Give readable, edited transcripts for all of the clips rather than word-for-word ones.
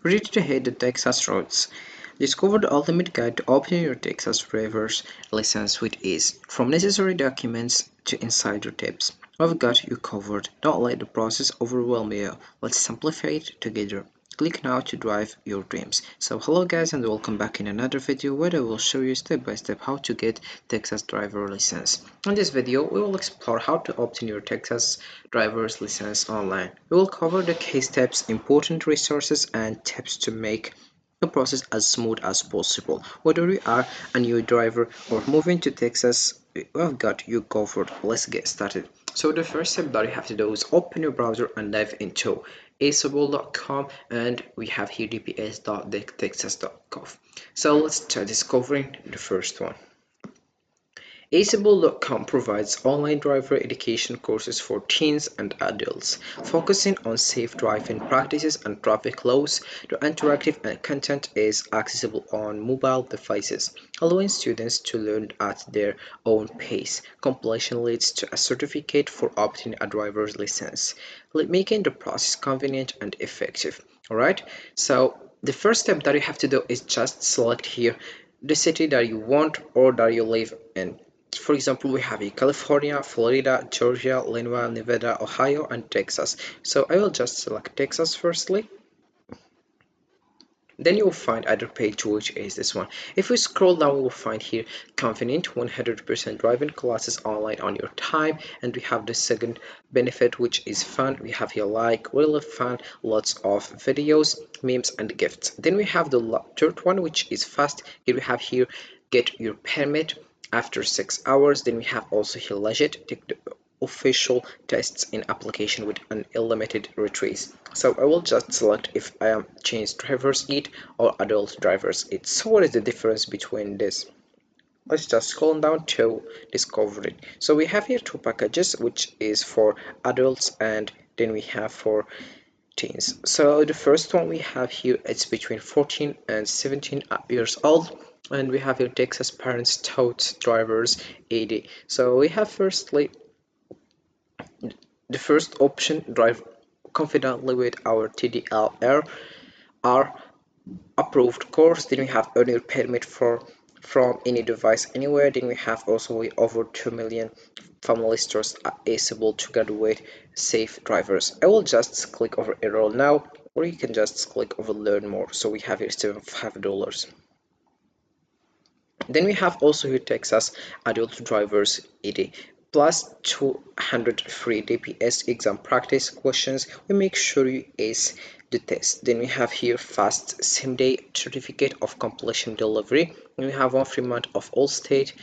Ready to hit the Texas roads. Discover the ultimate guide to obtain your Texas driver's license with ease. From necessary documents to insider tips, we've got you covered. Don't let the process overwhelm you. Let's simplify it together. Click now to drive your dreams. So hello guys and welcome back in another video where I will show you step by step how to get Texas driver license. In this video we will explore how to obtain your Texas driver's license online. We will cover the key steps, important resources and tips to make the process as smooth as possible. Whether you are a new driver or moving to Texas, we've got you covered. Let's get started. So the first step that you have to do is open your browser and dive into aceball.com, and we have here dps.texas.gov. So let's start discovering the first one. Aceable.com provides online driver education courses for teens and adults, focusing on safe driving practices and traffic laws. The interactive content is accessible on mobile devices, allowing students to learn at their own pace. Completion leads to a certificate for obtaining a driver's license, making the process convenient and effective. Alright, so the first step that you have to do is just select here the city that you want or that you live in. For example, we have California, Florida, Georgia, Illinois, Nevada, Ohio, and Texas. So I will just select Texas firstly. Then you will find other page, which is this one. If we scroll down, we will find here convenient 100% driving classes online on your time, and we have the second benefit, which is fun. We have here like really fun, lots of videos, memes, and gifts. Then we have the third one, which is fast. Here we have here get your permit after 6 hours. Then we have also here legit, take the official tests in application with unlimited retreats. So I will just select if I am change driver's ed or adult driver's ed. So what is the difference between this? Let's just scroll down to discover it. So we have here two packages, which is for adults and then we have for teens. So the first one we have here, it's between 14 and 17 years old, and we have here Texas parents taught drivers ed. So we have firstly the first option, drive confidently with our TDLR approved course. Then we have earn your permit from any device anywhere. Then we have also over 2 million family stores are able to graduate safe drivers. I will just click over enroll now, or you can just click over learn more. So we have here $75. Then we have also here Texas adult drivers ed plus 200 free DPS exam practice questions. We make sure you ace the test. Then we have here fast same day certificate of completion delivery. And we have 1 free month of all state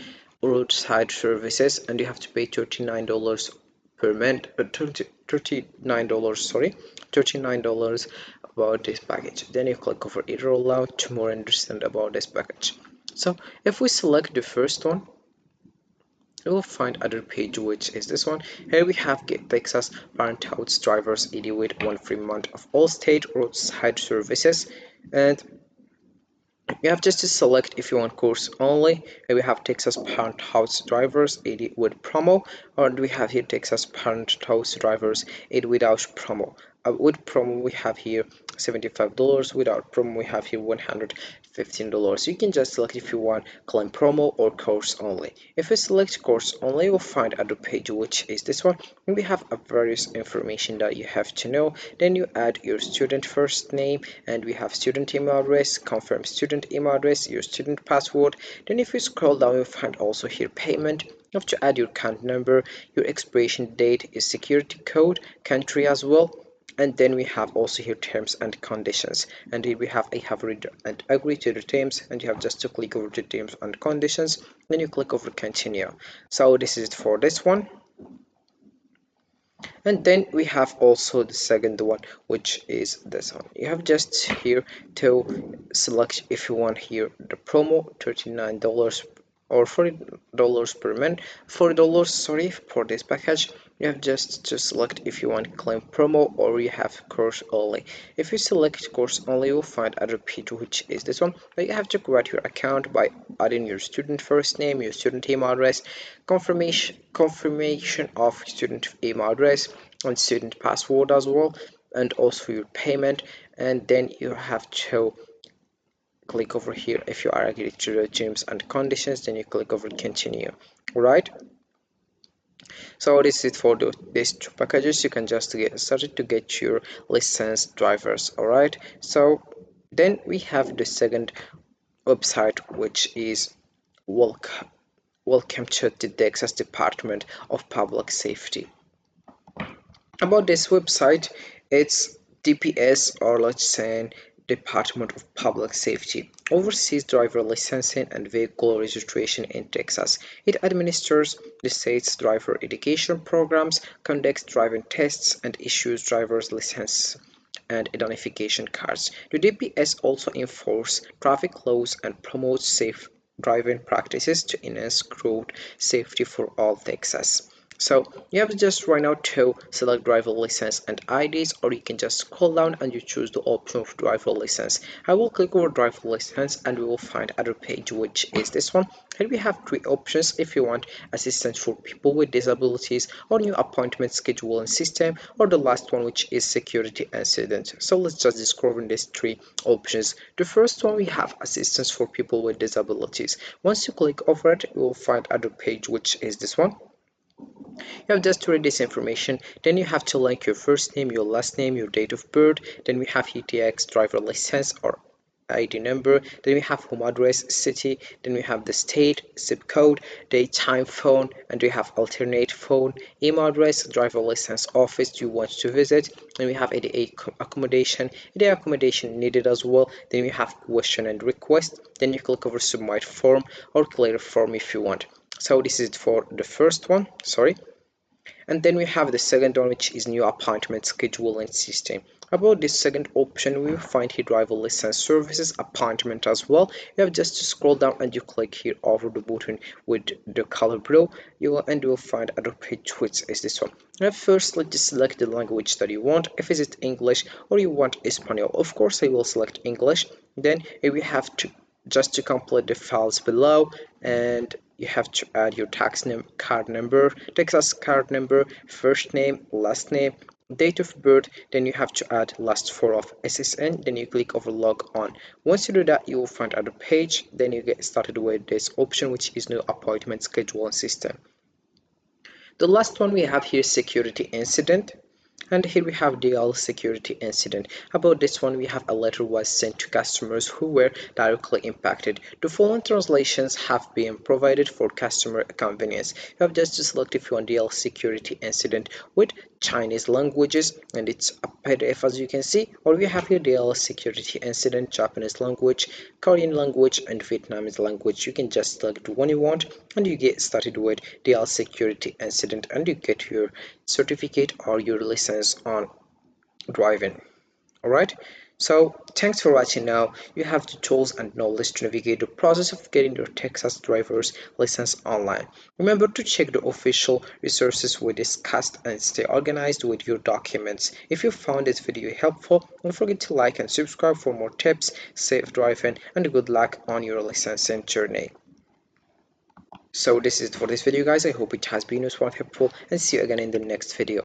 roadside services, and you have to pay $39 per month, $39, sorry, $39 about this package. Then you click over enroll now to more understand about this package. So if we select the first one, you will find other page, which is this one. Here we have get Texas parent house drivers ed with 1 free month of all state roadside services, and you have just to select if you want course only. Here we have Texas parent house drivers ed with promo, or do we have here Texas parent house drivers ed without promo. With promo we have here $75, without promo we have here $115. You can just select if you want claim promo or course only. If we select course only, you'll find other page, which is this one, and we have a various information that you have to know. Then you add your student first name, and we have student email address, confirm student email address, your student password. Then if you scroll down, you'll find also here payment. You have to add your account number, your expiration date, your security code, country as well. And then we have also here terms and conditions, and here we have I have read and agree to the terms, and you have just to click over the terms and conditions, then you click over continue. So this is it for this one. And then we have also the second one, which is this one. You have just here to select if you want here the promo, $39 or $40 per month, $40, sorry, for this package. You have just to select if you want claim promo or you have course only. If you select course only, you'll find other page, which is this one. You have to create your account by adding your student first name, your student email address, confirmation of student email address, and student password as well, and also your payment, and then you have to click over here. If you are agree to the terms and conditions, then you click over continue. Right, so this is for these two packages. You can just get started to get your licensed drivers. All right, so then we have the second website, which is welcome to the Texas Department of Public Safety. About this website, it's DPS, or let's say Department of Public Safety, oversees driver licensing and vehicle registration in Texas. It administers the state's driver education programs, conducts driving tests, and issues driver's license and identification cards. The DPS also enforces traffic laws and promotes safe driving practices to enhance road safety for all Texas. So you have just right now to select driver license and IDs, or you can just scroll down and you choose the option of driver license. I will click over driver license and we will find other page, which is this one. Here we have three options if you want assistance for people with disabilities, or new appointment scheduling system, or the last one, which is security incident. So let's just discover these three options. The first one, we have assistance for people with disabilities. Once you click over it, you will find other page, which is this one. You have just to read this information, then you have to link your first name, your last name, your date of birth, then we have UTX driver license or ID number, then we have home address, city, then we have the state, zip code, date, time, phone, and we have alternate phone, email address, driver license office you want to visit, then we have ADA accommodation, ADA accommodation needed as well, then we have question and request, then you click over submit form or clear form if you want. So this is for the first one, sorry. And then we have the second one, which is new appointment scheduling system. About this second option, we will find here driver license services appointment as well. You have just to scroll down and you click here over the button with the color blue. You will find other page, which is this one. Now first, let's just select the language that you want. If it is English or you want Espanol, of course I will select English. Then we have to just to complete the files below, and you have to add your card number, Texas card number, first name, last name, date of birth, then you have to add last four of SSN, then you click over log on. Once you do that, you will find other page, then you get started with this option, which is new appointment scheduling system. The last one we have here, security incident. And here we have DL security incident. About this one, we have a letter was sent to customers who were directly impacted. The following translations have been provided for customer convenience. You have just to select if you want DL security incident with Chinese languages, and it's a PDF as you can see, or we have here DL security incident Japanese language, Korean language, and Vietnamese language. You can just select the one you want and you get started with DL security incident and you get your certificate or your license on driving. All right, so thanks for watching. Now you have the tools and knowledge to navigate the process of getting your Texas driver's license online. Remember to check the official resources we discussed and stay organized with your documents. If you found this video helpful, don't forget to like and subscribe for more tips, safe driving, and good luck on your licensing journey. So this is it for this video, guys. I hope it has been useful and helpful, and see you again in the next video.